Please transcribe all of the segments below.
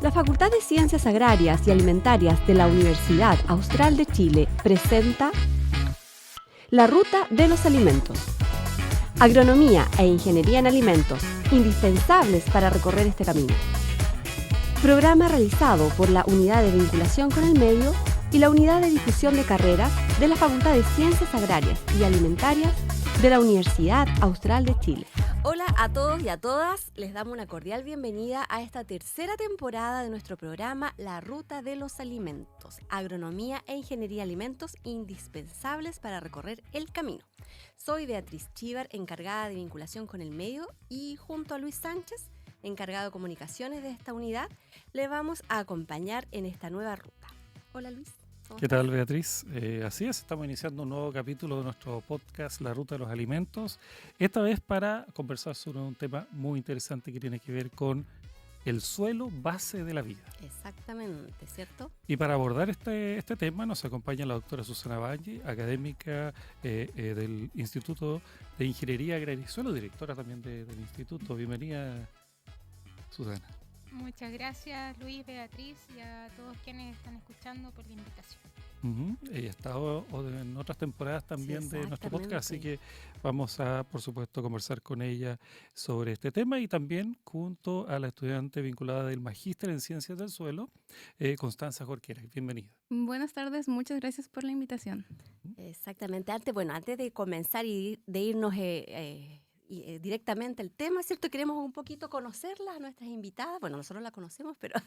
La Facultad de Ciencias Agrarias y Alimentarias de la Universidad Austral de Chile presenta La Ruta de los Alimentos. Agronomía e Ingeniería en Alimentos, indispensables para recorrer este camino. Programa realizado por la Unidad de Vinculación con el Medio y la Unidad de Difusión de Carreras de la Facultad de Ciencias Agrarias y Alimentarias de la Universidad Austral de Chile. Hola a todos y a todas, les damos una cordial bienvenida a esta tercera temporada de nuestro programa La Ruta de los Alimentos, Agronomía e Ingeniería en Alimentos indispensables para recorrer el camino. Soy Beatriz Chívar, encargada de vinculación con el medio, y junto a Luis Sánchez, encargado de comunicaciones de esta unidad, le vamos a acompañar en esta nueva ruta. Hola Luis. ¿Qué tal, Beatriz? Así es, estamos iniciando un nuevo capítulo de nuestro podcast La Ruta de los Alimentos, esta vez para conversar sobre un tema muy interesante que tiene que ver con el suelo base de la vida. Exactamente, ¿cierto? Y para abordar este tema nos acompaña la doctora Susana Valle, académica del Instituto de Ingeniería Agraria y Suelo, directora también del instituto. Bienvenida, Susana. Muchas gracias, Luis, Beatriz, y a todos quienes están escuchando por la invitación. Ella ha estado en otras temporadas también Sí, de nuestro podcast, así que vamos a, por supuesto, conversar con ella sobre este tema y también junto a la estudiante vinculada del Magíster en Ciencias del Suelo, Constanza Jorquera. Bienvenida. Buenas tardes, muchas gracias por la invitación. Exactamente. Antes de comenzar y de irnos directamente al tema, ¿cierto? Queremos un poquito conocerlas, a nuestras invitadas. Bueno, nosotros la conocemos, pero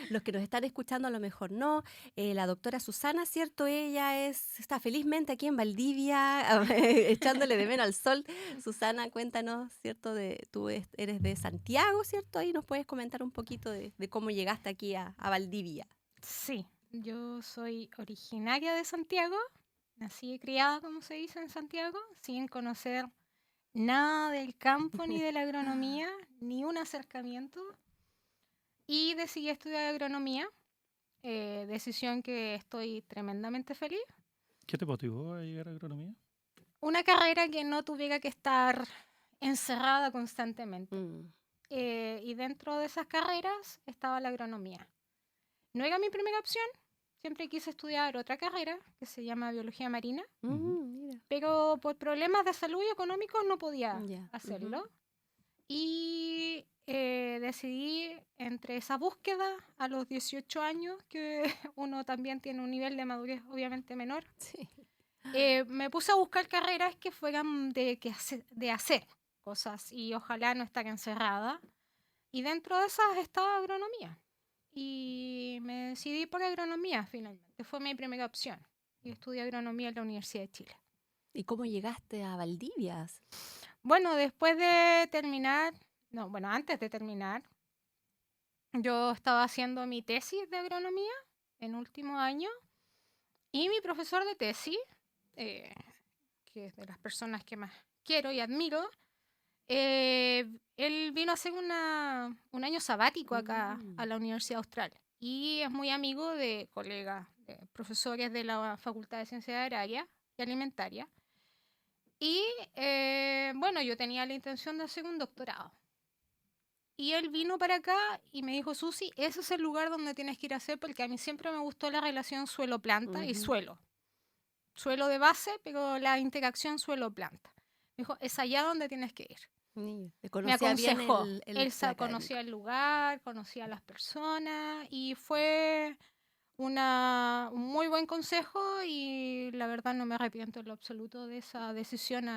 los que nos están escuchando a lo mejor no. La doctora Susana, ¿cierto? Ella está felizmente aquí en Valdivia, echándole de menos al sol. Susana, cuéntanos, ¿cierto? Tú eres de Santiago, ¿cierto? Ahí nos puedes comentar un poquito de cómo llegaste aquí a Valdivia. Sí, yo soy originaria de Santiago, nací y criada, como se dice, en Santiago, sin conocer nada del campo ni de la agronomía, ni un acercamiento, y decidí estudiar agronomía, decisión que estoy tremendamente feliz. ¿Qué te motivó a llegar a agronomía? Una carrera que no tuviera que estar encerrada constantemente. Y dentro de esas carreras estaba la agronomía. No era mi primera opción, siempre quise estudiar otra carrera que se llama biología marina, pero por problemas de salud y económicos no podía hacerlo. Y decidí, entre esa búsqueda a los 18 años, que uno también tiene un nivel de madurez obviamente menor, me puse a buscar carreras que fueran de hacer cosas y ojalá no estar encerrada. Y dentro de esas estaba agronomía. Y me decidí por agronomía finalmente. Fue mi primera opción. Y estudié agronomía en la Universidad de Chile. ¿Y cómo llegaste a Valdivia? Bueno, antes de terminar, yo estaba haciendo mi tesis de agronomía en último año. Y mi profesor de tesis, que es de las personas que más quiero y admiro, él vino a hacer un año sabático acá a la Universidad Austral y es muy amigo de colegas, de profesores de la Facultad de Ciencias Agrarias y Alimentarias. Y yo tenía la intención de hacer un doctorado. Y él vino para acá y me dijo, Susi, ese es el lugar donde tienes que ir a hacer, porque a mí siempre me gustó la relación suelo-planta y suelo. Suelo de base, pero la interacción suelo-planta. Me dijo, es allá donde tienes que ir. Me aconsejó. Él conocía el lugar, conocía a las personas y fue un muy buen consejo y la verdad no me arrepiento en lo absoluto de esa decisión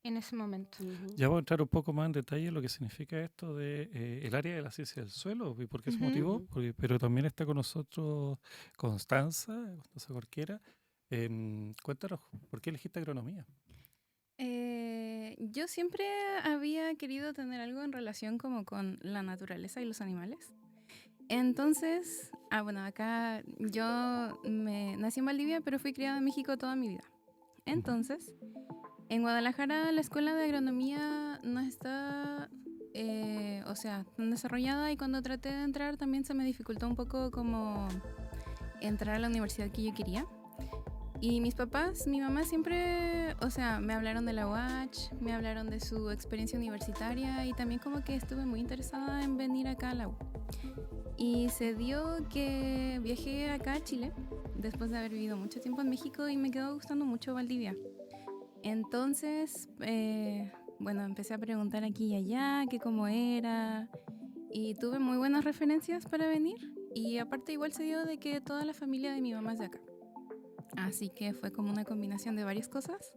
en ese momento. Ya voy a entrar un poco más en detalle en lo que significa esto de el área de la ciencia del suelo y por qué se motivó, pero también está con nosotros Constanza Jorquera. Cuéntanos, ¿por qué elegiste agronomía? Yo siempre había querido tener algo en relación como con la naturaleza y los animales. Entonces, acá yo nací en Valdivia, pero fui criada en México toda mi vida. Entonces, en Guadalajara la escuela de agronomía no está, tan desarrollada, y cuando traté de entrar también se me dificultó un poco como entrar a la universidad que yo quería. Y mis papás, mi mamá siempre, o sea, me hablaron de la UACH, me hablaron de su experiencia universitaria y también como que estuve muy interesada en venir acá a la U. Y se dio que viajé acá a Chile, después de haber vivido mucho tiempo en México y me quedó gustando mucho Valdivia. Entonces, bueno, empecé a preguntar aquí y allá, que cómo era, y tuve muy buenas referencias para venir. Y aparte igual se dio de que toda la familia de mi mamá es de acá. Así que fue como una combinación de varias cosas.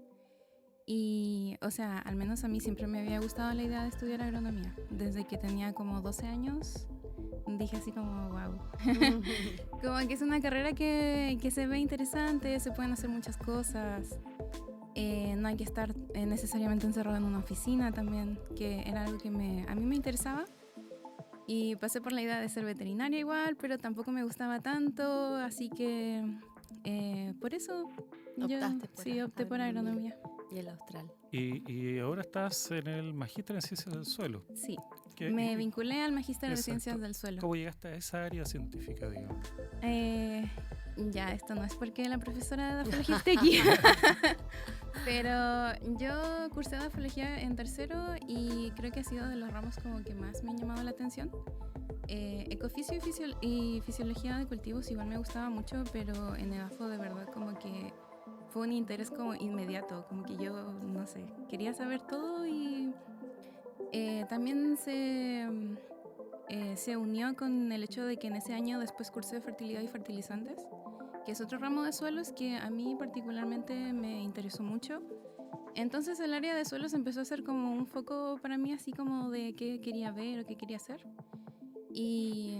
Y, o sea, al menos a mí siempre me había gustado la idea de estudiar agronomía. Desde que tenía como 12 años, dije así como, wow. Como que es una carrera que se ve interesante, se pueden hacer muchas cosas. No hay que estar necesariamente encerrado en una oficina también, que era algo que a mí me interesaba. Y pasé por la idea de ser veterinaria igual, pero tampoco me gustaba tanto, así que por eso opté por agronomía. Y el austral. Y ahora estás en el Magíster en Ciencias del Suelo. Sí, me vinculé al Magíster de Ciencias del Suelo. ¿Cómo llegaste a esa área científica, digamos? Ya, esto no es porque la profesora de edafología esté aquí. Pero yo cursé edafología en tercero y creo que ha sido de los ramos como que más me han llamado la atención. Ecofisio y fisiología de cultivos igual me gustaba mucho, pero en edafo de verdad como que fue un interés como inmediato, como que yo, no sé, quería saber todo y también se unió con el hecho de que en ese año después cursé fertilidad y fertilizantes, que es otro ramo de suelos que a mí particularmente me interesó mucho. Entonces el área de suelos empezó a ser como un foco para mí, así como de qué quería ver o qué quería hacer. Y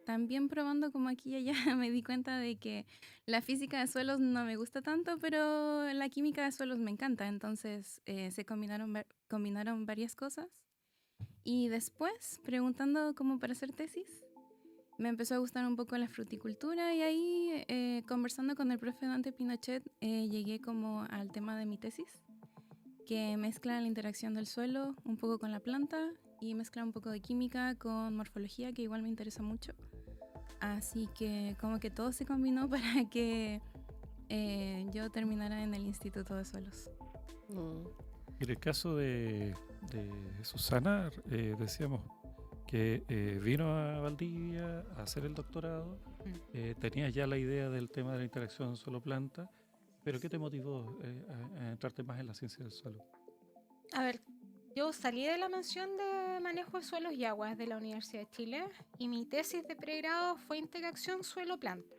también probando como aquí y allá me di cuenta de que la física de suelos no me gusta tanto, pero la química de suelos me encanta. Entonces se combinaron varias cosas. Y después, preguntando como para hacer tesis, me empezó a gustar un poco la fruticultura y ahí, conversando con el profe Dante Pinochet, llegué como al tema de mi tesis, que mezcla la interacción del suelo un poco con la planta y mezcla un poco de química con morfología, que igual me interesa mucho. Así que como que todo se combinó para que yo terminara en el Instituto de Suelos. En el caso de Susana, decíamos que vino a Valdivia a hacer el doctorado, tenías ya la idea del tema de la interacción suelo-planta, pero ¿qué te motivó a entrarte más en la ciencia del suelo? A ver, yo salí de la mención de manejo de suelos y aguas de la Universidad de Chile y mi tesis de pregrado fue interacción suelo-planta.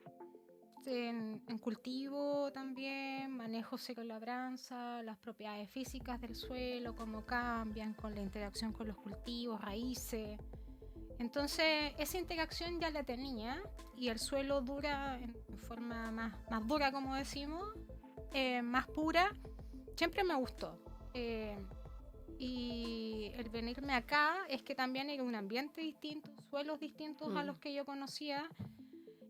En cultivo también, manejo seco-labranza, las propiedades físicas del suelo, cómo cambian con la interacción con los cultivos, raíces. Entonces esa interacción ya la tenía y el suelo dura en forma más dura, como decimos, más pura, siempre me gustó. Y el venirme acá es que también era un ambiente distinto, suelos distintos a los que yo conocía.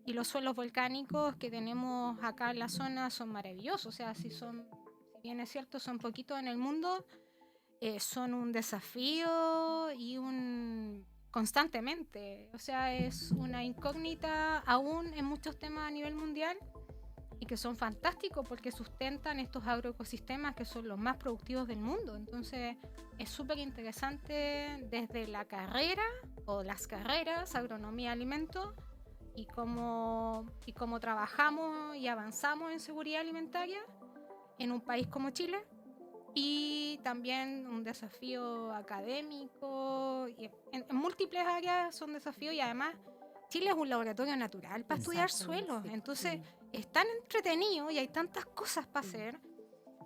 Y los suelos volcánicos que tenemos acá en la zona son maravillosos. O sea, si bien es cierto, son poquitos en el mundo, son un desafío y constantemente. O sea, es una incógnita aún en muchos temas a nivel mundial y que son fantásticos porque sustentan estos agroecosistemas que son los más productivos del mundo. Entonces, es súper interesante desde la carrera o las carreras, agronomía, alimentos, y cómo trabajamos y avanzamos en seguridad alimentaria en un país como Chile, y también un desafío académico, y en múltiples áreas son desafíos, y además Chile es un laboratorio natural para estudiar suelos, entonces es tan entretenido y hay tantas cosas para hacer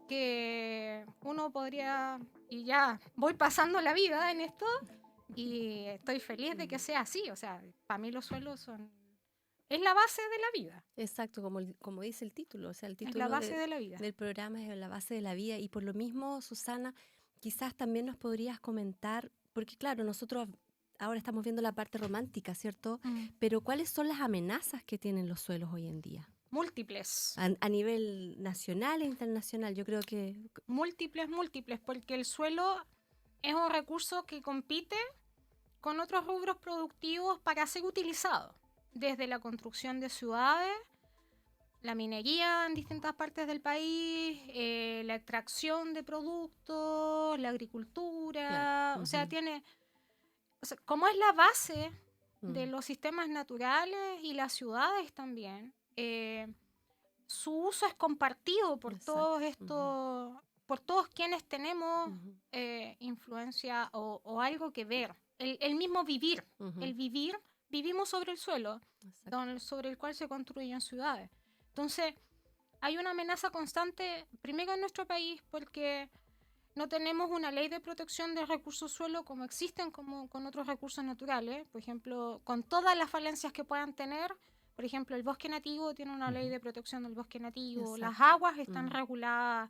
que uno podría, y ya voy pasando la vida en esto y estoy feliz de que sea así. O sea, para mí los suelos es la base de la vida. Exacto, como dice el título. O sea, el título es la base de la vida. Del programa es la base de la vida. Y por lo mismo, Susana, quizás también nos podrías comentar, porque claro, nosotros ahora estamos viendo la parte romántica, ¿cierto? Pero ¿cuáles son las amenazas que tienen los suelos hoy en día? Múltiples. A nivel nacional e internacional, yo creo que... Múltiples, porque el suelo es un recurso que compite con otros rubros productivos para ser utilizado. Desde la construcción de ciudades, la minería en distintas partes del país, la extracción de productos, la agricultura, Claro. o sea, como es la base de Mm. los sistemas naturales y las ciudades también, su uso es compartido por todos Exacto. por todos quienes tenemos Ujú. influencia o algo que ver. El mismo vivir, Ujú. el vivir, vivimos sobre el suelo, Exacto. sobre el cual se construyen ciudades. Entonces, hay una amenaza constante, primero en nuestro país, porque no tenemos una ley de protección de recursos suelo como existen como con otros recursos naturales. Por ejemplo, con todas las falencias que puedan tener. Por ejemplo, el bosque nativo tiene una ley de protección del bosque nativo. Las Exacto. aguas están reguladas.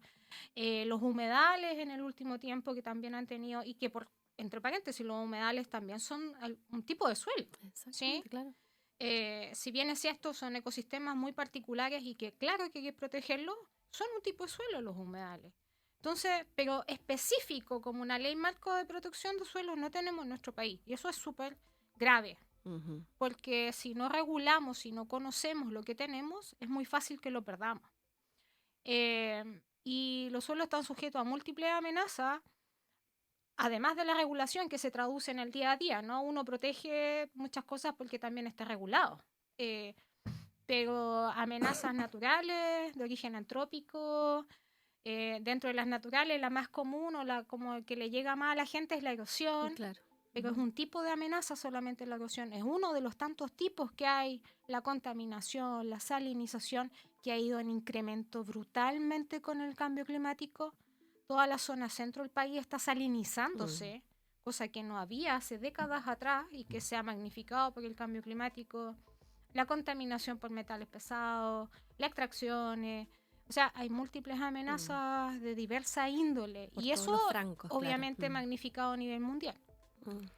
Los humedales en el último tiempo que también han tenido, y que entre paréntesis, los humedales también son un tipo de suelo. ¿Sí? Exactamente, claro. Si bien es cierto, son ecosistemas muy particulares y que claro que hay que protegerlos, son un tipo de suelo los humedales. Entonces, pero específico como una ley marco de protección de suelos no tenemos en nuestro país. Y eso es súper grave, Ujú. porque si no regulamos, si no conocemos lo que tenemos, es muy fácil que lo perdamos. Y los suelos están sujetos a múltiples amenazas, además de la regulación que se traduce en el día a día, ¿no? Uno protege muchas cosas porque también está regulado. Eh, pero amenazas naturales, de origen antrópico, dentro de las naturales, la más común o la como que le llega más a la gente es la erosión, Claro. pero es un tipo de amenaza solamente la erosión. Es uno de los tantos tipos que hay, la contaminación, la salinización, que ha ido en incremento brutalmente con el cambio climático. Toda la zona centro del país está salinizándose, cosa que no había hace décadas atrás y que se ha magnificado por el cambio climático. La contaminación por metales pesados, las extracciones. O sea, hay múltiples amenazas de diversa índole. Por Y todos eso, los francos, obviamente, claro. magnificado a nivel mundial.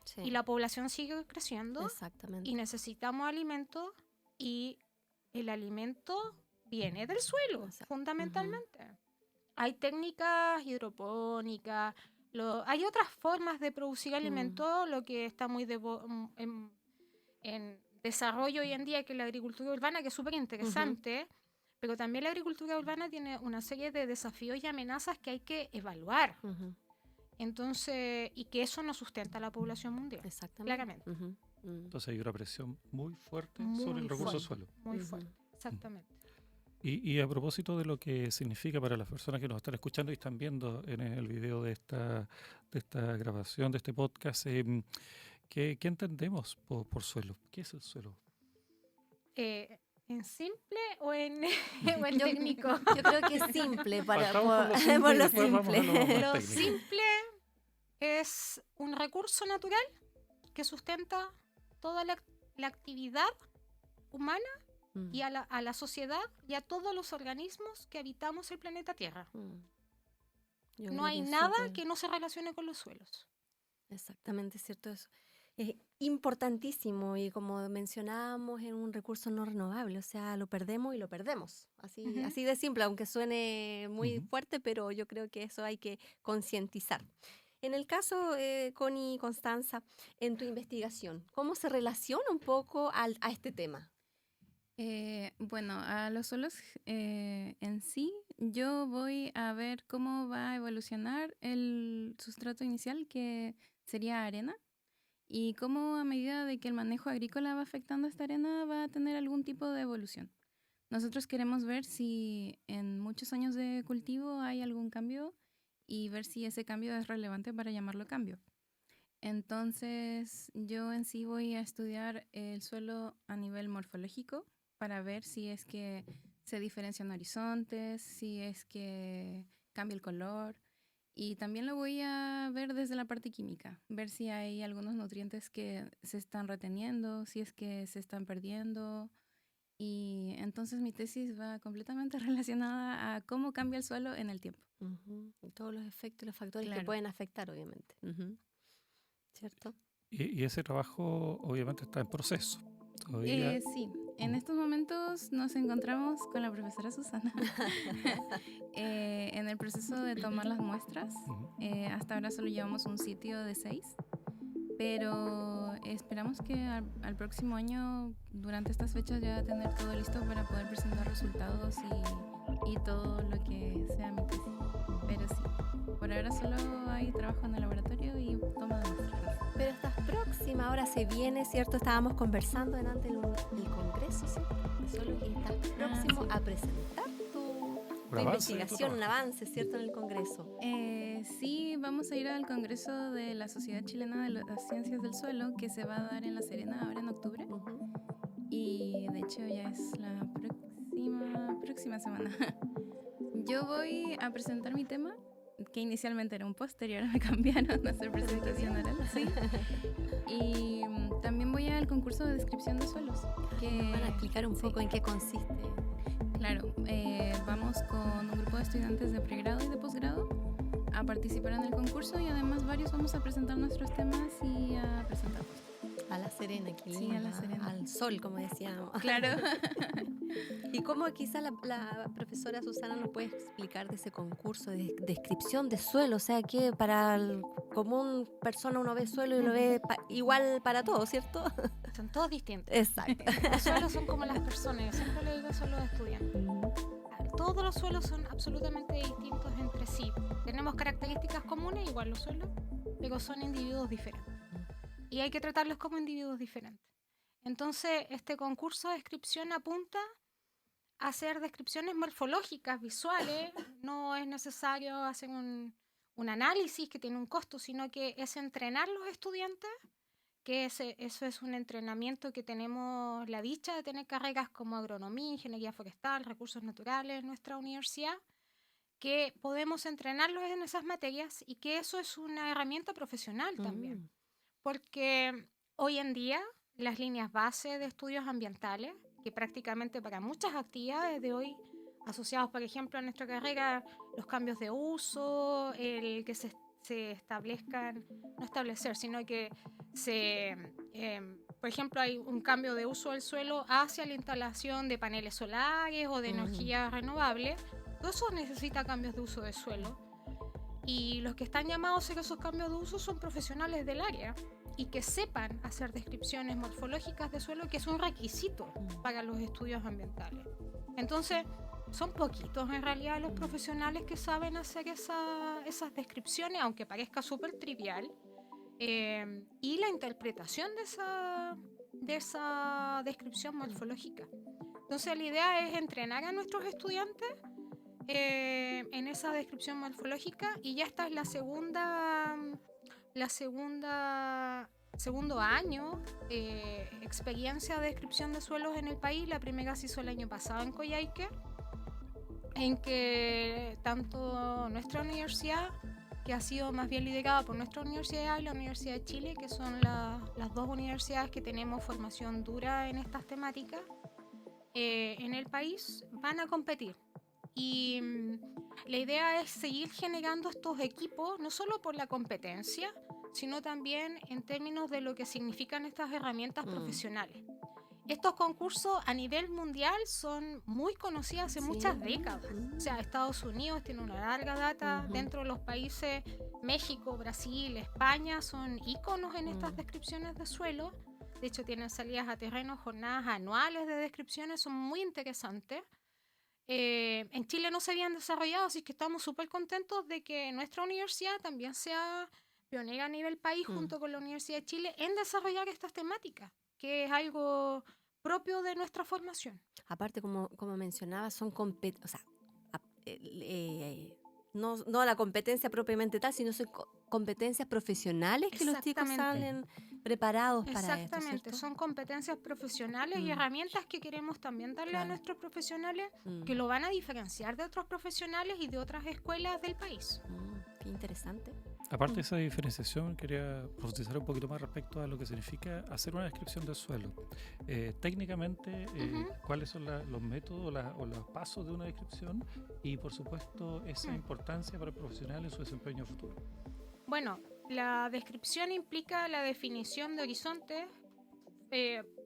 Sí. Y la población sigue creciendo Exactamente. y necesitamos alimentos, y el alimento viene del suelo, fundamentalmente. Hay técnicas hidropónicas, hay otras formas de producir alimentos, lo que está muy en desarrollo hoy en día, que es la agricultura urbana, que es súper interesante, pero también la agricultura urbana tiene una serie de desafíos y amenazas que hay que evaluar. Entonces, y que eso no sustenta a la población mundial. Exactamente. Claramente. Entonces hay una presión muy fuerte Muy sobre el recurso fuerte, suelo. Muy fuerte, exactamente. Y a propósito de lo que significa para las personas que nos están escuchando y están viendo en el video de esta grabación, de este podcast, ¿qué entendemos por suelo? ¿Qué es el suelo? ¿En simple o en técnico? Yo creo que es simple, por lo simple. Lo simple es un recurso natural que sustenta toda la actividad humana y a la sociedad y a todos los organismos que habitamos el planeta Tierra. No hay nada que no se relacione con los suelos. Exactamente, es cierto eso. Es importantísimo, y como mencionábamos, es un recurso no renovable, o sea, lo perdemos y lo perdemos. Así de simple, aunque suene muy fuerte, pero yo creo que eso hay que concientizar. En el caso, Connie y Constanza, en tu investigación, ¿cómo se relaciona un poco a este tema? Bueno, a los suelos en sí, yo voy a ver cómo va a evolucionar el sustrato inicial, que sería arena, y cómo a medida de que el manejo agrícola va afectando esta arena va a tener algún tipo de evolución. Nosotros queremos ver si en muchos años de cultivo hay algún cambio y ver si ese cambio es relevante para llamarlo cambio. Entonces, yo en sí voy a estudiar el suelo a nivel morfológico para ver si es que se diferencian horizontes, si es que cambia el color. Y también lo voy a ver desde la parte química, ver si hay algunos nutrientes que se están reteniendo, si es que se están perdiendo. Y entonces mi tesis va completamente relacionada a cómo cambia el suelo en el tiempo. Y todos los efectos y los factores que pueden afectar, obviamente. ¿Cierto? Y ese trabajo obviamente está en proceso. Todavía. Sí, en estos momentos nos encontramos con la profesora Susana en el proceso de tomar las muestras. Hasta ahora solo llevamos un sitio de 6, pero esperamos que al próximo año, durante estas fechas, ya tener todo listo para poder presentar resultados y todo lo que sea mi tesis. Pero sí, por ahora solo hay trabajo en el laboratorio y toma de muestras. Pero estás próxima, ahora se viene, ¿cierto? Estábamos conversando delante del congreso, ¿cierto? Solo que estás próximo a presentar tu investigación, un avance, ¿cierto? En el congreso. Sí, vamos a ir al congreso de la Sociedad Chilena de las Ciencias del Suelo, que se va a dar en La Serena ahora en octubre. Y de hecho ya es la próxima semana. Yo voy a presentar mi tema, que inicialmente era un póster y ahora me cambiaron a hacer presentación oral. Sí. Y también voy al concurso de descripción de suelos. ¿Van a explicar un poco en qué consiste? Claro, vamos con un grupo de estudiantes de pregrado y de posgrado a participar en el concurso y además varios vamos a presentar nuestros temas y a presentarlos. A La Serena, aquí. Sí, a La Serena. Al sol, como decíamos. Claro. Y cómo quizá la profesora Susana nos puede explicar de ese concurso de descripción de suelo, o sea que para el común persona uno ve suelo y lo ve igual para todos, ¿cierto? Son todos distintos. Exacto. Los suelos son como las personas, yo siempre le digo eso a los estudiantes. Todos los suelos son absolutamente distintos entre sí. Tenemos características comunes, igual los suelos, pero son individuos diferentes. Y hay que tratarlos como individuos diferentes. Entonces, este concurso de descripción apunta a hacer descripciones morfológicas, visuales. No es necesario hacer un análisis que tiene un costo, sino que es entrenar a los estudiantes, que eso es un entrenamiento que tenemos la dicha de tener carreras como agronomía, ingeniería forestal, recursos naturales en nuestra universidad, que podemos entrenarlos en esas materias y que eso es una herramienta profesional también. Porque hoy en día las líneas base de estudios ambientales, que prácticamente para muchas actividades de hoy, asociados por ejemplo a nuestra carrera, los cambios de uso, el que se establezcan, no establecer, sino que por ejemplo hay un cambio de uso del suelo hacia la instalación de paneles solares o de energía renovable, todo eso necesita cambios de uso de suelo. Y los que están llamados a hacer esos cambios de uso son profesionales del área y que sepan hacer descripciones morfológicas de suelo, que es un requisito para los estudios ambientales. Entonces, son poquitos en realidad los profesionales que saben hacer esas descripciones, aunque parezca súper trivial. Y la interpretación de esa descripción morfológica. Entonces, la idea es entrenar a nuestros estudiantes en esa descripción morfológica, y ya esta es segundo año experiencia de descripción de suelos en el país. La primera se hizo el año pasado en Coyhaique, en que tanto nuestra universidad, que ha sido más bien liderada por nuestra universidad, y la Universidad de Chile, que son las dos universidades que tenemos formación dura en estas temáticas en el país, van a competir. Y la idea es seguir generando estos equipos, no solo por la competencia, sino también en términos de lo que significan estas herramientas profesionales. Estos concursos a nivel mundial son muy conocidos hace muchas décadas. O sea, Estados Unidos tiene una larga data. Dentro de los países, México, Brasil, España, son íconos en estas descripciones de suelo. De hecho, tienen salidas a terreno, jornadas anuales de descripciones, son muy interesantes. En Chile no se habían desarrollado, así que estamos súper contentos de que nuestra universidad también sea pionera a nivel país, junto con la Universidad de Chile, en desarrollar estas temáticas, que es algo propio de nuestra formación. Aparte, como mencionaba, son no la competencia propiamente tal, sino son competencias profesionales que los chicos salen preparados para esto. Exactamente, son competencias profesionales y herramientas que queremos también darle a nuestros profesionales, que lo van a diferenciar de otros profesionales y de otras escuelas del país. Qué interesante. Aparte de esa diferenciación, quería profundizar un poquito más respecto a lo que significa hacer una descripción del suelo. Técnicamente, ¿cuáles son los métodos o los pasos de una descripción? Y, por supuesto, esa importancia para el profesional en su desempeño futuro. Bueno, la descripción implica la definición de horizontes.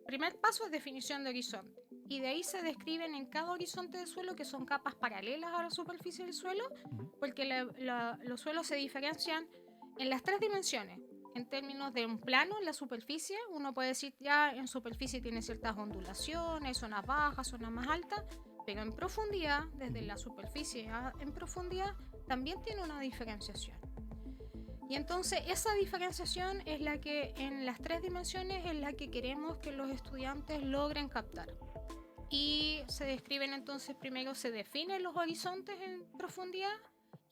Primer paso es definición de horizonte. Y de ahí se describen en cada horizonte de suelo, que son capas paralelas a la superficie del suelo, porque los suelos se diferencian en las tres dimensiones, en términos de un plano en la superficie. Uno puede decir ya en superficie tiene ciertas ondulaciones, zonas bajas, zonas más altas, pero en profundidad, desde la superficie en profundidad, también tiene una diferenciación. Y entonces esa diferenciación es la que en las 3 dimensiones es la que queremos que los estudiantes logren captar. Y se describen entonces, primero se definen los horizontes en profundidad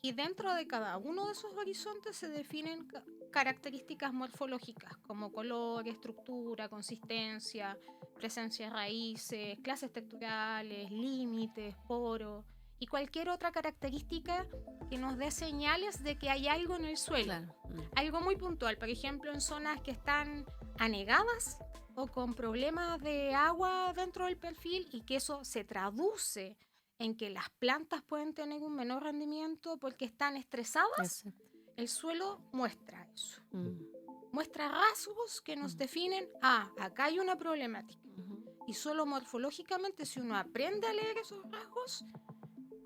y dentro de cada uno de esos horizontes se definen características morfológicas como color, estructura, consistencia, presencia de raíces, clases texturales, límites, poros y cualquier otra característica que nos dé señales de que hay algo en el suelo. Claro. Algo muy puntual, por ejemplo, en zonas que están anegadas o con problemas de agua dentro del perfil y que eso se traduce en que las plantas pueden tener un menor rendimiento porque están estresadas, Eso. el suelo muestra eso. Mm. Muestra rasgos que nos definen, acá hay una problemática. Y solo morfológicamente, si uno aprende a leer esos rasgos,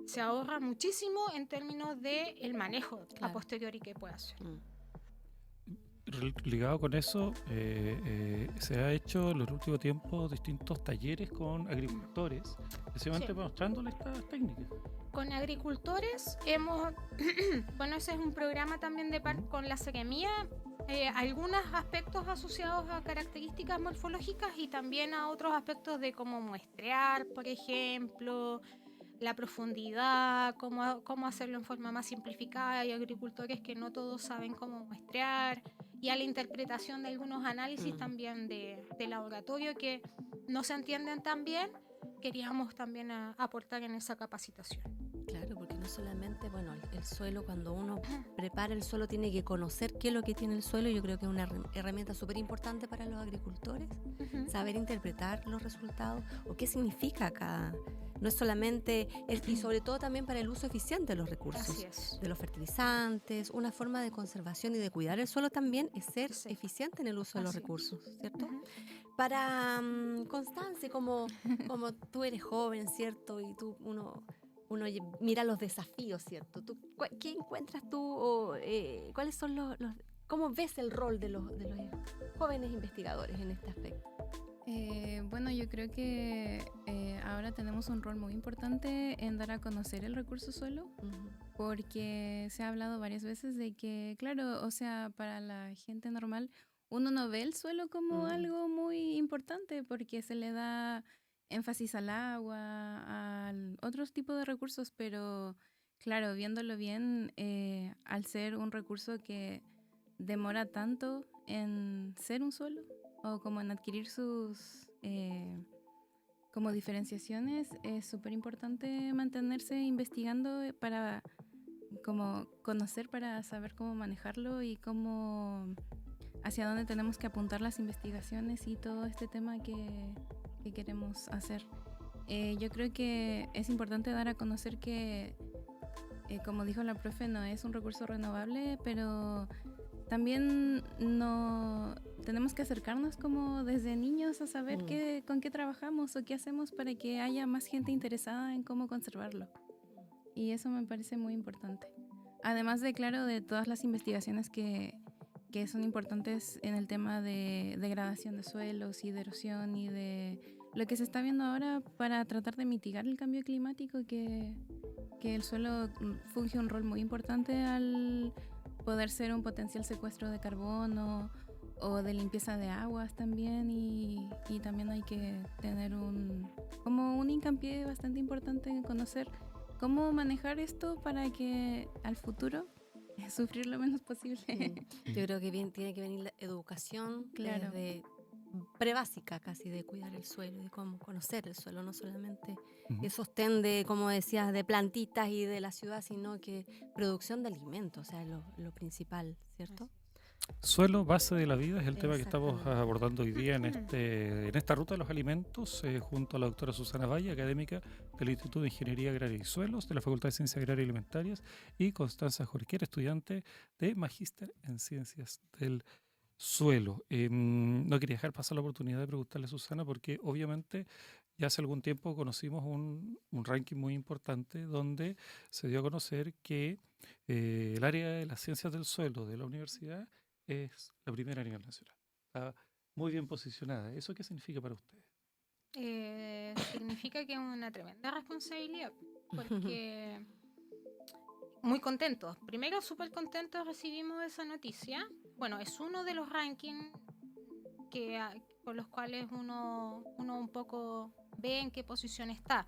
se ahorra muchísimo en términos del manejo a posteriori que puede hacer. Ligado con eso, se ha hecho en los últimos tiempos distintos talleres con agricultores, precisamente mostrándoles estas técnicas. Con agricultores hemos, bueno, ese es un programa también con la Seremía, algunos aspectos asociados a características morfológicas y también a otros aspectos de cómo muestrear, por ejemplo, la profundidad, cómo hacerlo en forma más simplificada. Hay agricultores que no todos saben cómo muestrear, y a la interpretación de algunos análisis también de laboratorio que no se entienden tan bien, queríamos también aportar en esa capacitación. Claro, porque no solamente, bueno, el suelo, cuando uno prepara el suelo tiene que conocer qué es lo que tiene el suelo. Yo creo que es una herramienta súper importante para los agricultores, saber interpretar los resultados o qué significa cada... No es solamente, y sobre todo también para el uso eficiente de los recursos, de los fertilizantes. Una forma de conservación y de cuidar el suelo también es ser eficiente en el uso de los recursos, ¿cierto? Para Constance, como tú eres joven, ¿cierto? Y uno mira los desafíos, ¿cierto? ¿Qué encuentras tú? ¿Cuáles son cómo ves el rol de los jóvenes investigadores en este aspecto? Bueno, yo creo que ahora tenemos un rol muy importante en dar a conocer el recurso suelo, porque se ha hablado varias veces de que, claro, o sea, para la gente normal, uno no ve el suelo como algo muy importante porque se le da énfasis al agua, a otros tipos de recursos, pero claro, viéndolo bien, al ser un recurso que demora tanto en ser un suelo o como en adquirir sus como diferenciaciones, es súper importante mantenerse investigando para como conocer, para saber cómo manejarlo y cómo hacia dónde tenemos que apuntar las investigaciones y todo este tema que queremos hacer. Yo creo que es importante dar a conocer que, como dijo la profe, no es un recurso renovable, pero también tenemos que acercarnos como desde niños a saber con qué trabajamos o qué hacemos para que haya más gente interesada en cómo conservarlo. Y eso me parece muy importante. Además de, claro, de todas las investigaciones que son importantes en el tema de degradación de suelos y de erosión y de lo que se está viendo ahora para tratar de mitigar el cambio climático, que el suelo funge un rol muy importante al poder ser un potencial secuestro de carbono o de limpieza de aguas también, y también hay que tener un hincapié bastante importante en conocer cómo manejar esto para que al futuro sufrir lo menos posible. Yo creo que tiene que venir la educación, claro, desde prebásica casi, de cuidar el suelo, de cómo conocer el suelo, no solamente el sostén de, como decías, de plantitas y de la ciudad, sino que producción de alimentos, o sea, lo principal, ¿cierto? Suelo, base de la vida, es el tema que estamos abordando hoy día en esta ruta de los alimentos, junto a la doctora Susana Valle, académica del Instituto de Ingeniería Agraria y Suelos de la Facultad de Ciencias Agrarias y Alimentarias, y Constanza Jorquera, estudiante de Magíster en Ciencias del Suelo. No quería dejar pasar la oportunidad de preguntarle a Susana, porque obviamente ya hace algún tiempo conocimos un ranking muy importante donde se dio a conocer que el área de las ciencias del suelo de la universidad es la primera a nivel nacional. Está muy bien posicionada. ¿Eso qué significa para ustedes? Significa que es una tremenda responsabilidad, porque muy contentos. Primero, súper contentos recibimos esa noticia. Bueno, es uno de los rankings por los cuales uno un poco ve en qué posición está.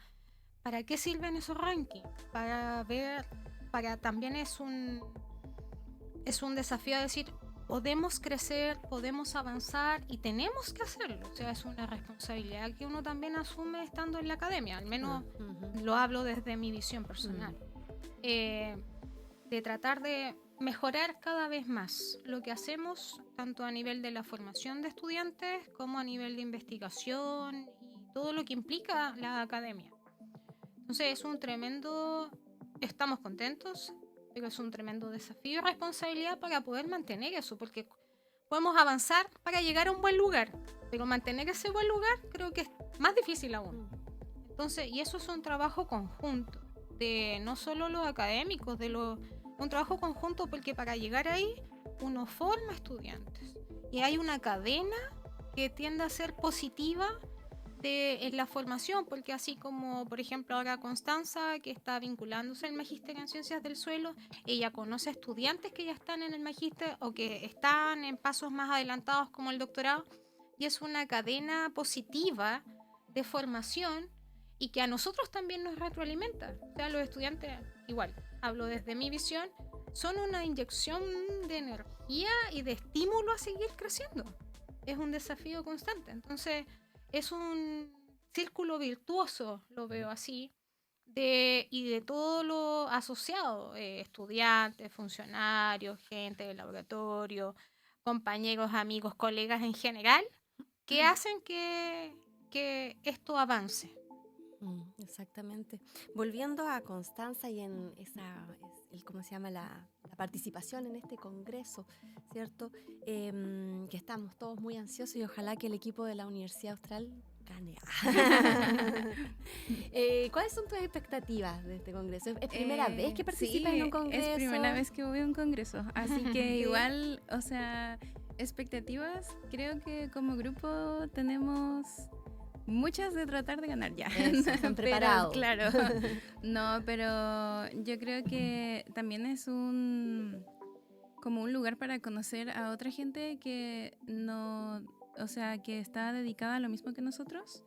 ¿Para qué sirven esos rankings? También es un desafío de decir, podemos crecer, podemos avanzar y tenemos que hacerlo. O sea, es una responsabilidad que uno también asume estando en la academia, al menos lo hablo desde mi visión personal. De tratar de mejorar cada vez más lo que hacemos, tanto a nivel de la formación de estudiantes como a nivel de investigación y todo lo que implica la academia. Entonces estamos contentos, pero es un tremendo desafío y responsabilidad para poder mantener eso, porque podemos avanzar para llegar a un buen lugar, pero mantener ese buen lugar creo que es más difícil aún. Entonces, y eso es un trabajo conjunto, de no solo los académicos, un trabajo conjunto, porque para llegar ahí uno forma estudiantes y hay una cadena que tiende a ser positiva en la formación, porque así como por ejemplo ahora Constanza, que está vinculándose al magíster en ciencias del suelo, ella conoce a estudiantes que ya están en el magíster o que están en pasos más adelantados como el doctorado, y es una cadena positiva de formación y que a nosotros también nos retroalimenta. O sea, los estudiantes, igual, hablo desde mi visión, son una inyección de energía y de estímulo a seguir creciendo. Es un desafío constante. Entonces, es un círculo virtuoso, lo veo así, y de todo lo asociado, estudiantes, funcionarios, gente del laboratorio, compañeros, amigos, colegas en general, que hacen que esto avance. Exactamente. Volviendo a Constanza y en ¿cómo se llama? La participación en este congreso, ¿cierto? Que estamos todos muy ansiosos y ojalá que el equipo de la Universidad Austral gane. ¿Cuáles son tus expectativas de este congreso? ¿Es primera vez que participas en un congreso? Es primera vez que voy a un congreso, así que igual, o sea, expectativas, creo que como grupo tenemos muchas de tratar de ganar ya. Eso, están preparados. Claro. No, pero yo creo que también es como un lugar para conocer a otra gente que que está dedicada a lo mismo que nosotros,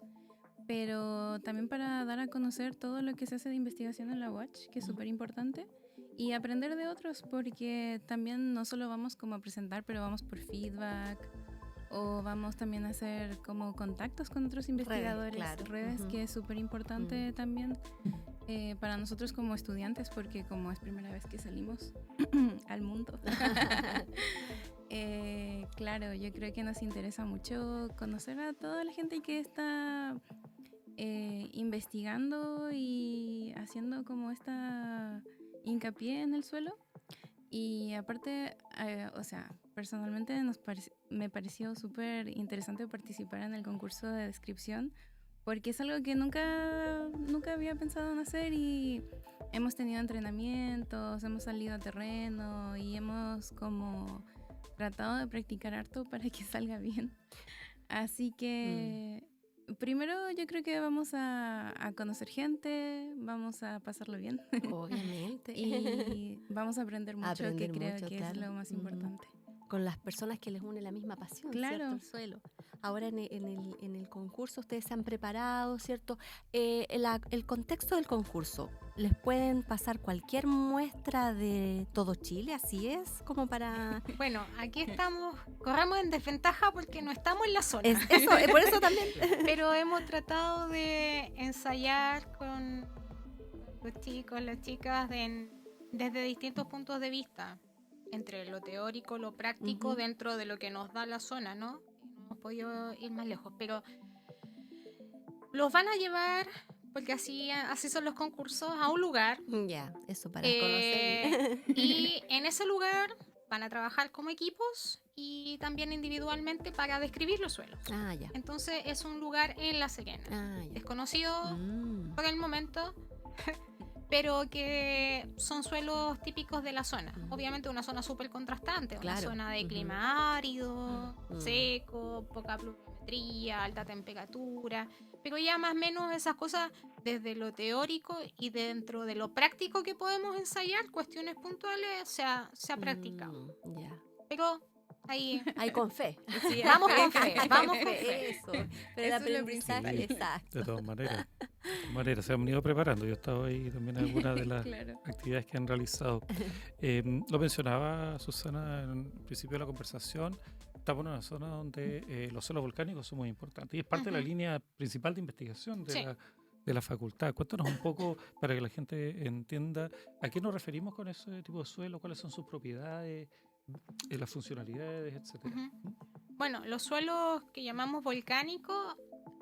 pero también para dar a conocer todo lo que se hace de investigación en la UACH, que es súper importante, y aprender de otros, porque también no solo vamos como a presentar, pero vamos por feedback, o vamos también a hacer como contactos con otros investigadores, redes, que es súper importante también para nosotros como estudiantes, porque como es primera vez que salimos al mundo. Claro, yo creo que nos interesa mucho conocer a toda la gente que está investigando y haciendo como esta hincapié en el suelo. Y aparte, personalmente me pareció súper interesante participar en el concurso de descripción, porque es algo que nunca había pensado en hacer, y hemos tenido entrenamientos, hemos salido a terreno y hemos como tratado de practicar harto para que salga bien. Así que primero yo creo que vamos a conocer gente, vamos a pasarlo bien. Obviamente. Y vamos a aprender mucho, que creo que es lo más importante. Con las personas que les une la misma pasión, claro. ¿cierto? El suelo. Ahora en el concurso ustedes se han preparado, ¿cierto? El contexto del concurso, ¿les pueden pasar cualquier muestra de todo Chile? Así es, como para... Bueno, aquí corremos en desventaja porque no estamos en la zona. Por eso también. Pero hemos tratado de ensayar con los chicos, las chicas, desde distintos puntos de vista, entre lo teórico, lo práctico, dentro de lo que nos da la zona, ¿no? No hemos podido ir más lejos, pero los van a llevar, porque así son los concursos, a un lugar. Ya, eso para conocer. Y en ese lugar van a trabajar como equipos y también individualmente para describir los suelos. Ah, ya. Entonces es un lugar en La Serena. Ah, ya. Desconocido por el momento, pero que son suelos típicos de la zona. Obviamente una zona súper contrastante, una zona de clima árido, seco, poca pluviometría, alta temperatura, pero ya más o menos esas cosas desde lo teórico y dentro de lo práctico que podemos ensayar, cuestiones puntuales, se ha practicado. Pero ahí con fe. Sí, vamos con fe, vamos con fe. Eso. Pero el aprendizaje, exacto. De todas maneras, se han venido preparando. Yo he estado ahí también en algunas de las actividades que han realizado. Lo mencionaba Susana en el principio de la conversación. Estamos en una zona donde los suelos volcánicos son muy importantes y es parte de la línea principal de investigación de la facultad. Cuéntanos un poco para que la gente entienda a qué nos referimos con ese tipo de suelo, cuáles son sus propiedades, las funcionalidades, etcétera. Bueno, los suelos que llamamos volcánicos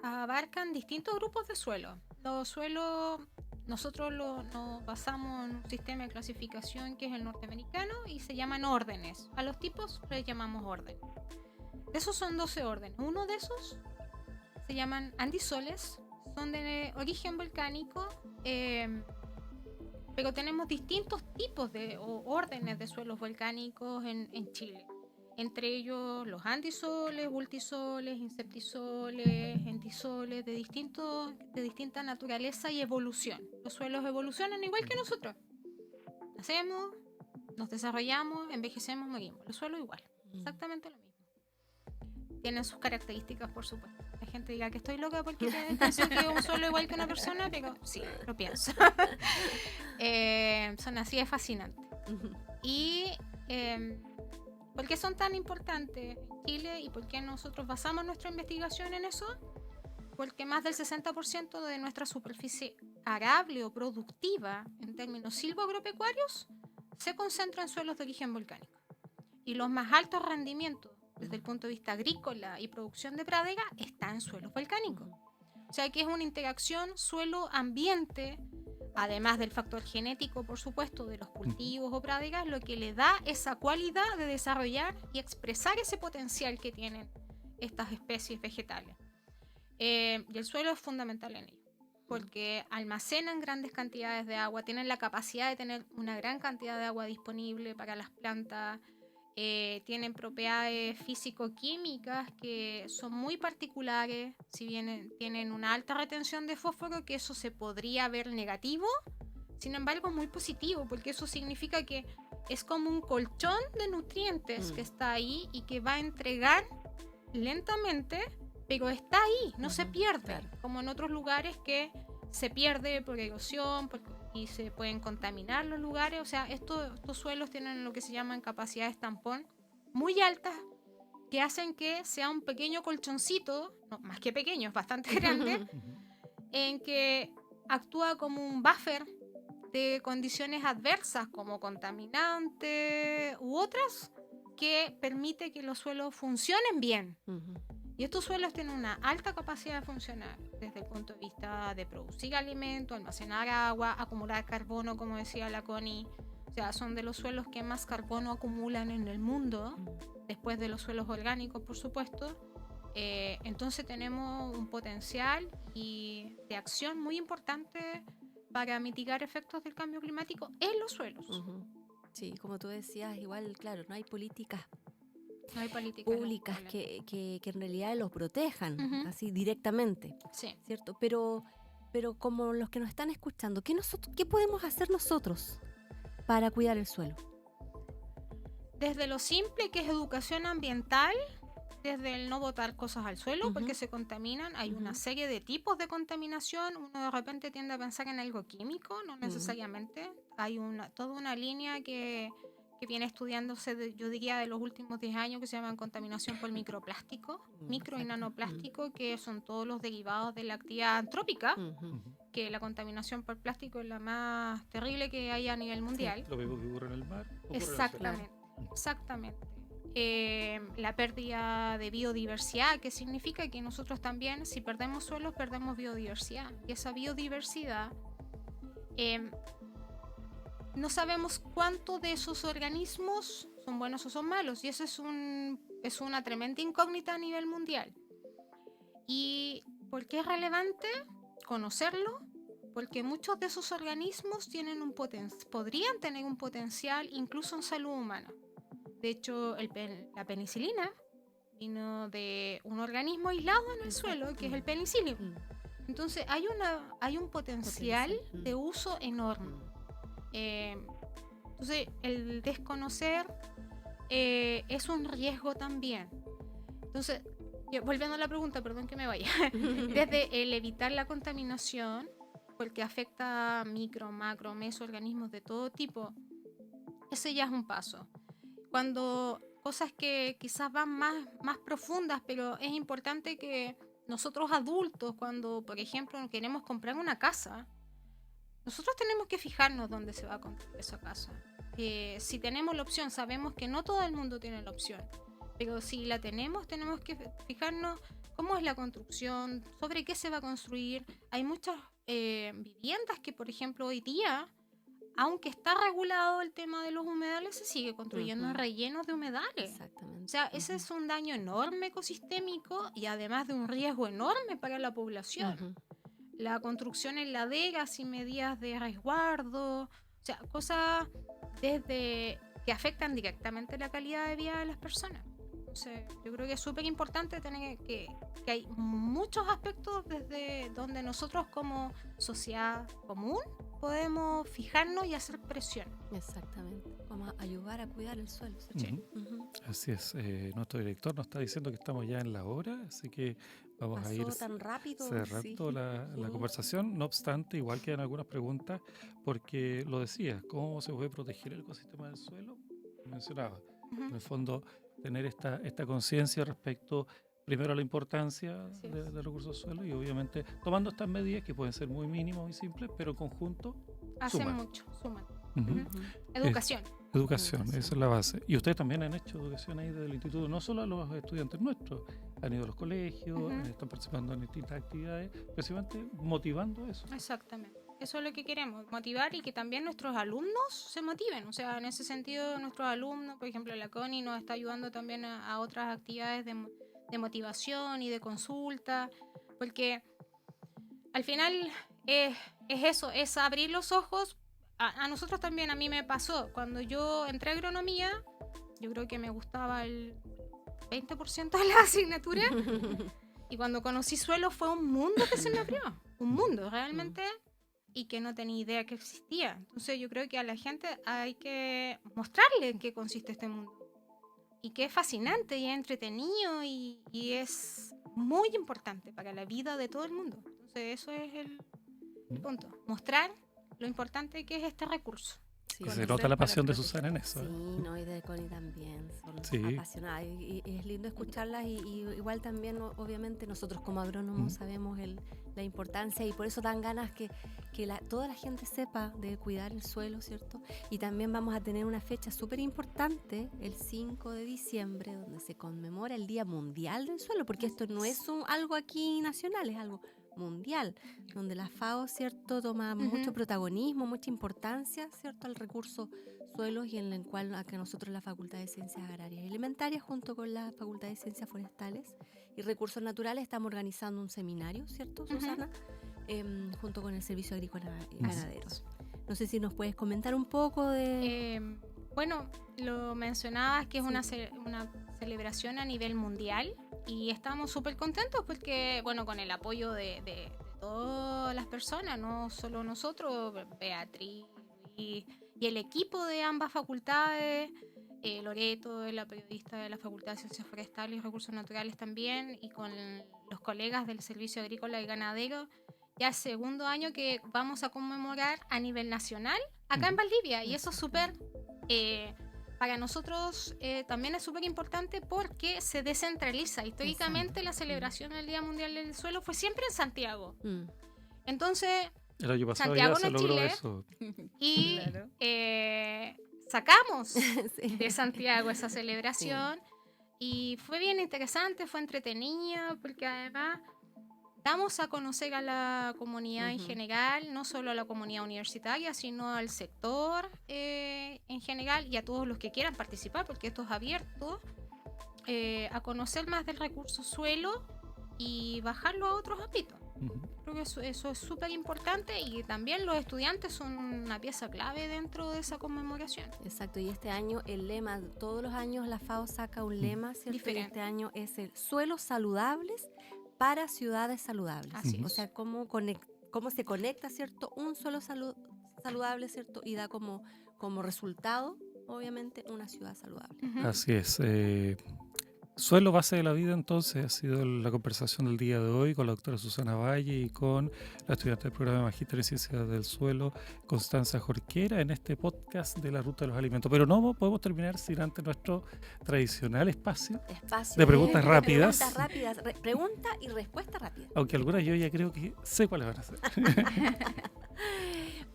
abarcan distintos grupos de suelos. Los suelos, nosotros nos basamos en un sistema de clasificación que es el norteamericano y se llaman órdenes. A los tipos les llamamos órdenes. De esos son 12 órdenes. Uno de esos se llaman andisoles, son de origen volcánico, pero tenemos distintos tipos o órdenes de suelos volcánicos en Chile. Entre ellos los andisoles, ultisoles, inceptisoles, entisoles, de distinta naturaleza y evolución. Los suelos evolucionan igual que nosotros. Nacemos, nos desarrollamos, envejecemos, morimos. Los suelos igual, exactamente lo mismo. Tienen sus características, por supuesto. La gente diga que estoy loca porque pienso que un suelo igual que una persona, pero sí, lo pienso. Son así de fascinantes. Y ¿por qué son tan importantes en Chile y por qué nosotros basamos nuestra investigación en eso? Porque más del 60% de nuestra superficie arable o productiva en términos silvoagropecuarios se concentra en suelos de origen volcánico. Y los más altos rendimientos desde el punto de vista agrícola y producción de pradera está en suelos volcánicos. O sea que es una interacción suelo-ambiente, además del factor genético, por supuesto, de los cultivos o praderas, lo que le da esa cualidad de desarrollar y expresar ese potencial que tienen estas especies vegetales. Y el suelo es fundamental en ello, porque almacenan grandes cantidades de agua, tienen la capacidad de tener una gran cantidad de agua disponible para las plantas, tienen propiedades físico-químicas que son muy particulares, si bien tienen una alta retención de fósforo, que eso se podría ver negativo, sin embargo es muy positivo, porque eso significa que es como un colchón de nutrientes que está ahí y que va a entregar lentamente, pero está ahí, no se pierde, como en otros lugares que se pierde por erosión, y se pueden contaminar los lugares. O sea, estos suelos tienen lo que se llaman capacidades tampón muy altas, que hacen que sea un pequeño colchoncito, no, más que pequeño, es bastante grande, en que actúa como un buffer de condiciones adversas como contaminantes u otras, que permite que los suelos funcionen bien. Y estos suelos tienen una alta capacidad de funcionar desde el punto de vista de producir alimento, almacenar agua, acumular carbono, como decía la Connie. O sea, son de los suelos que más carbono acumulan en el mundo, después de los suelos orgánicos, por supuesto. Entonces tenemos un potencial de acción muy importante para mitigar efectos del cambio climático en los suelos. Sí, como tú decías, igual, claro, no hay políticas públicas que en realidad los protejan así directamente, ¿cierto? Pero como los que nos están escuchando, ¿qué podemos hacer nosotros para cuidar el suelo? Desde lo simple, que es educación ambiental, desde el no botar cosas al suelo porque se contaminan. Hay una serie de tipos de contaminación. Uno de repente tiende a pensar en algo químico, no necesariamente. Hay toda una línea que viene estudiándose, yo diría, de los últimos 10 años, que se llaman contaminación por microplástico, micro y nanoplástico, que son todos los derivados de la actividad antrópica, que la contaminación por plástico es la más terrible que hay a nivel mundial. Sí, lo mismo que ocurre en el mar. Exactamente. La pérdida de biodiversidad, que significa que nosotros también, si perdemos suelos, perdemos biodiversidad. Y esa biodiversidad, no sabemos cuánto de esos organismos son buenos o son malos, y eso es una tremenda incógnita a nivel mundial. ¿Y por qué es relevante conocerlo? porque muchos de esos organismos tienen podrían tener un potencial incluso en salud humana. De hecho, la penicilina vino de un organismo aislado en el suelo, que es el penicillium. Entonces hay un potencial de uso enorme. Entonces el desconocer es un riesgo también. Entonces, volviendo a la pregunta, perdón que me vaya, desde el evitar la contaminación, porque afecta a micro, macro, mesoorganismos de todo tipo, ese ya es un paso. Cuando cosas que quizás van más profundas, pero es importante que nosotros adultos, cuando por ejemplo queremos comprar una casa, nosotros tenemos que fijarnos dónde se va a construir esa casa. Si tenemos la opción, sabemos que no todo el mundo tiene la opción, pero si la tenemos que fijarnos cómo es la construcción, sobre qué se va a construir. Hay muchas viviendas que, por ejemplo, hoy día, aunque está regulado el tema de los humedales, se sigue construyendo en rellenos de humedales. Exactamente. O sea, ese es un daño enorme ecosistémico y además de un riesgo enorme para la población. La construcción en laderas sin medidas de resguardo, o sea, cosas desde que afectan directamente la calidad de vida de las personas. Entonces, yo creo que es súper importante tener que hay muchos aspectos desde donde nosotros como sociedad común podemos fijarnos y hacer presión. Exactamente. Vamos a ayudar a cuidar el suelo. Sí. Así es. Nuestro director nos está diciendo que estamos ya en la hora, así que vamos a ir tan rápido, cerrando la conversación. No obstante, igual quedan algunas preguntas, porque lo decías, ¿cómo se puede proteger el ecosistema del suelo? Mencionaba, en el fondo, tener esta conciencia respecto, primero, a la importancia del recurso del suelo y obviamente tomando estas medidas que pueden ser muy mínimas, muy simples, pero en conjunto hacen mucho, suman. Educación. Educación, esa es la base. Y ustedes también han hecho educación ahí desde el instituto, no solo a los estudiantes nuestros, han ido a los colegios, están participando en distintas actividades, precisamente motivando eso. Exactamente. Eso es lo que queremos, motivar y que también nuestros alumnos se motiven. O sea, en ese sentido, nuestros alumnos, por ejemplo, la Connie nos está ayudando también a otras actividades de motivación y de consulta, porque al final es eso, es abrir los ojos. A nosotros también, a mí me pasó, cuando yo entré a agronomía, yo creo que me gustaba el 20% de la asignatura, y cuando conocí suelo fue un mundo que se me abrió, un mundo realmente, y que no tenía idea que existía. Entonces yo creo que a la gente hay que mostrarle en qué consiste este mundo, y que es fascinante y es entretenido y es muy importante para la vida de todo el mundo. Entonces eso es el punto, mostrar lo importante que es este recurso. Sí, se nota la pasión de Susana en eso. Sí, no, y de Connie también, son apasionadas y es lindo escucharlas y igual también obviamente nosotros como agrónomos sabemos la importancia y por eso dan ganas que toda la gente sepa de cuidar el suelo, ¿cierto? Y también vamos a tener una fecha súper importante el 5 de diciembre donde se conmemora el Día Mundial del Suelo, porque esto no es algo aquí nacional, es algo mundial, donde la FAO, ¿cierto?, toma mucho protagonismo, mucha importancia, ¿cierto?, al recurso suelos y en el cual acá nosotros la Facultad de Ciencias Agrarias y Alimentarias junto con la Facultad de Ciencias Forestales y Recursos Naturales estamos organizando un seminario, ¿cierto, Susana? Junto con el Servicio Agrícola y Ganadero. No sé si nos puedes comentar un poco de... Bueno, lo mencionabas que es una celebración a nivel mundial y estamos súper contentos porque, bueno, con el apoyo de todas las personas, no solo nosotros, Beatriz y el equipo de ambas facultades, Loreto, la periodista de la Facultad de Ciencias Forestales y Recursos Naturales también, y con los colegas del Servicio Agrícola y Ganadero, ya el segundo año que vamos a conmemorar a nivel nacional acá en Valdivia, y eso es súper... para nosotros también es súper importante porque se descentraliza. Históricamente la celebración del Día Mundial del Suelo fue siempre en Santiago. Entonces, el año pasado Santiago ya no se logró Chile, eso. Y sacamos de Santiago esa celebración y fue bien interesante, fue entretenida porque además damos a conocer a la comunidad en general, no solo a la comunidad universitaria, sino al sector en general y a todos los que quieran participar, porque esto es abierto, a conocer más del recurso suelo y bajarlo a otros ámbitos. Creo que eso es súper importante y también los estudiantes son una pieza clave dentro de esa conmemoración. Exacto, y este año el lema, todos los años la FAO saca un lema, ¿cierto? Diferente. Y este año es el suelos saludables para ciudades saludables. Así O es. sea, cómo se conecta, ¿cierto? Un suelo saludable, ¿cierto? Y da como resultado, obviamente, una ciudad saludable. Ujú. Así es. Suelo base de la vida, entonces, ha sido la conversación del día de hoy con la doctora Susana Valle y con la estudiante del programa de Magíster en Ciencias del Suelo, Constanza Jorquera, en este podcast de la Ruta de los Alimentos. Pero no podemos terminar sin antes nuestro tradicional espacio Espacio de preguntas rápidas. Preguntas rápidas, pregunta y respuesta rápida. Aunque algunas yo ya creo que sé cuáles van a ser.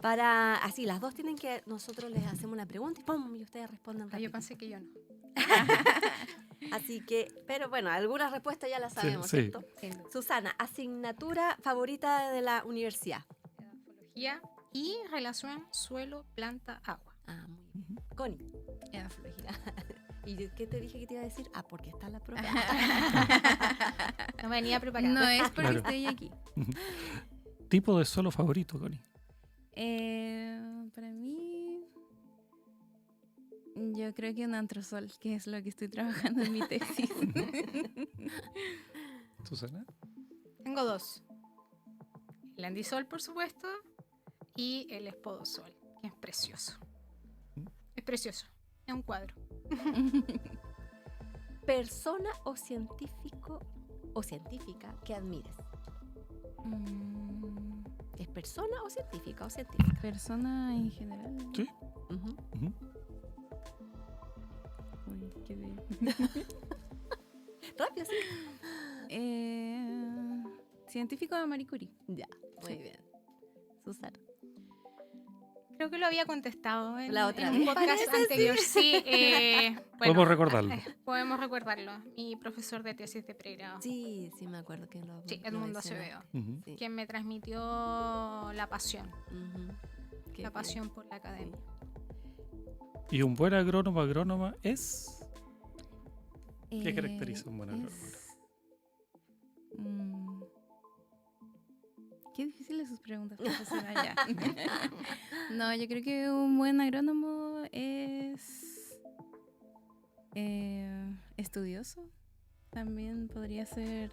Para, así, las dos tienen que, nosotros les hacemos una pregunta y ¡pum! Y ustedes responden Yo rápido. pensé que yo no. Así que, pero bueno, algunas respuestas ya las Sí, sabemos, sí. ¿cierto? Susana, asignatura favorita de la universidad. Edafología y relación suelo, planta, agua. Ah, muy bien. Connie. Edafología. ¿Y qué te dije que te iba a decir? Ah, porque está la profe. No venía preparada. No es porque Claro. estoy aquí. ¿Tipo de suelo favorito, Connie? Para mí, yo creo que un antrosol, que es lo que estoy trabajando en mi tesis. Susana. Tengo dos. El andisol, por supuesto, y el espodosol, que es precioso. Es precioso. Es un cuadro. ¿Persona o científico o científica que admires? ¿Es persona o científica o científica? Persona en general. Sí. Ujú. Ujú. Uy, qué bien. Rápido, sí. Científico de Marie Curie. Ya, muy bien. Susana. Creo que lo había contestado en, La otra en un vez, podcast parece, anterior. Sí, bueno, Podemos recordarlo. Podemos recordarlo. Mi profesor de tesis de pregrado. Sí, sí, me acuerdo que lo Sí, lo Edmundo mencionaste. Acevedo. Ujú. Sí. Quien me transmitió la pasión. Ujú. Qué La bien. pasión por la academia. ¿Y un buen agrónomo agrónoma es? ¿Qué Eh, caracteriza un buen agrónomo? Qué difíciles sus preguntas, profesora. Ya. No, yo creo que un buen agrónomo es estudioso. También podría ser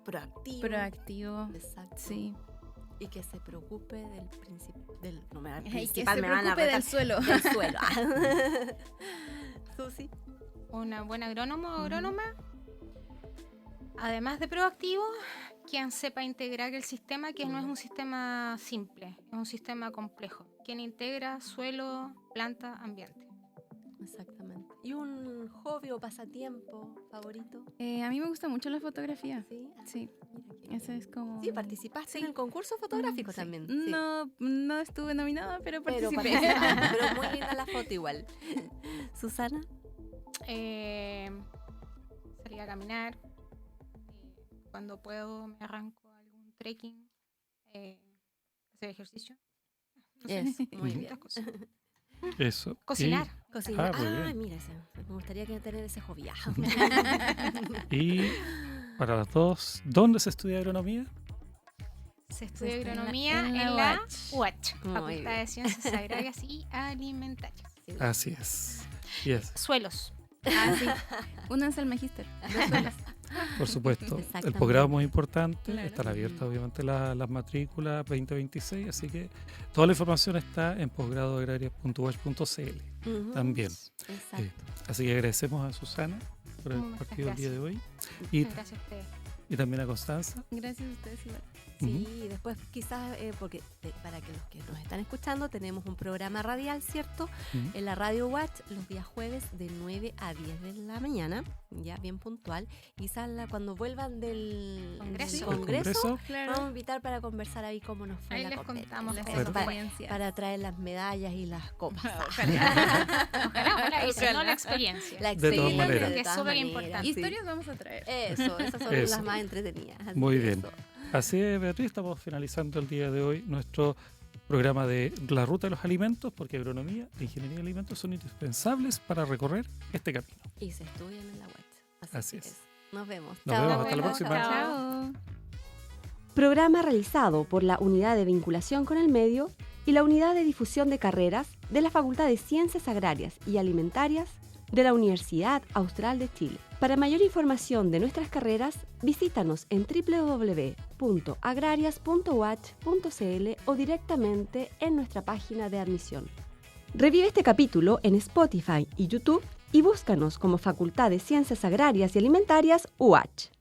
Proactivo. proactivo. Exacto. Sí. Y que se preocupe del principal. No me van a Y que se principal, me van a preocupe retar del suelo. del suelo. Susi. Una buena agrónomo o agrónoma, además de proactivo, quien sepa integrar el sistema, que no es un sistema simple, es un sistema complejo. Quien integra suelo, planta, ambiente. Exactamente. ¿Y un hobby o pasatiempo favorito? A mí me gusta mucho la fotografía. Sí. Sí, Mira qué ese bien. es como... Sí, participaste Sí. en el concurso fotográfico Sí. también. Sí. No estuve nominada, pero Pero participé. participaste, pero muy linda la foto igual. Susana. Salir a caminar. Cuando puedo me arranco a algún trekking. Hacer ejercicio. No sé, Eso, muy distintas bien. cosas. Eso. Cocinar. Cocinar. Ah, muy Ah, bien. mira, me gustaría tener ese hobby. Y para las dos, ¿dónde se estudia agronomía? Se estudia estudia en la- agronomía en en la la UACH. UACH, Muy Facultad bien. de Ciencias Agrarias y Alimentarias. Así es. Yes, Suelos. Ah, sí. Únanse al magíster. por supuesto. El Exactamente. posgrado es muy importante. Claro. Están abiertas, obviamente, las matrículas 2026. Así que toda la información está en posgradoagrarias.uach.cl Ujú. también. Exacto. Así que agradecemos a Susana por el Muchas partido el día de hoy Muchas gracias a ustedes. y también a Constanza. Gracias a ustedes igual. Sí, después quizás, porque para que los que nos están escuchando, tenemos un programa radial, ¿cierto? Ujú. En la Radio Watch los días jueves de 9 a 10 de la mañana, ya bien puntual. Quizás cuando vuelvan del Congreso. del El congreso, Claro. vamos a invitar para conversar ahí cómo nos fue Ahí la les competencia. contamos Las cómo Claro. nos fue. experiencias. Para traer las medallas y las copas. Ojalá, esa, no Ojalá. la experiencia. La De todas experiencia, maneras. de Que es todas súper maneras, importante. sí. Historias vamos a traer. Eso, esas son Eso. las más entretenidas. así Muy que bien. eso. Así es, Beatriz, estamos finalizando el día de hoy nuestro programa de la ruta de los alimentos, porque agronomía e ingeniería de alimentos son indispensables para recorrer este camino. Y se estudian en la Watch. Así que es. Nos vemos. Nos Chao. vemos, hasta la próxima. Chao. Programa realizado por la Unidad de Vinculación con el Medio y la Unidad de Difusión de Carreras de la Facultad de Ciencias Agrarias y Alimentarias de la Universidad Austral de Chile. Para mayor información de nuestras carreras, visítanos en www.agrarias.uach.cl o directamente en nuestra página de admisión. Revive este capítulo en Spotify y YouTube y búscanos como Facultad de Ciencias Agrarias y Alimentarias UACH.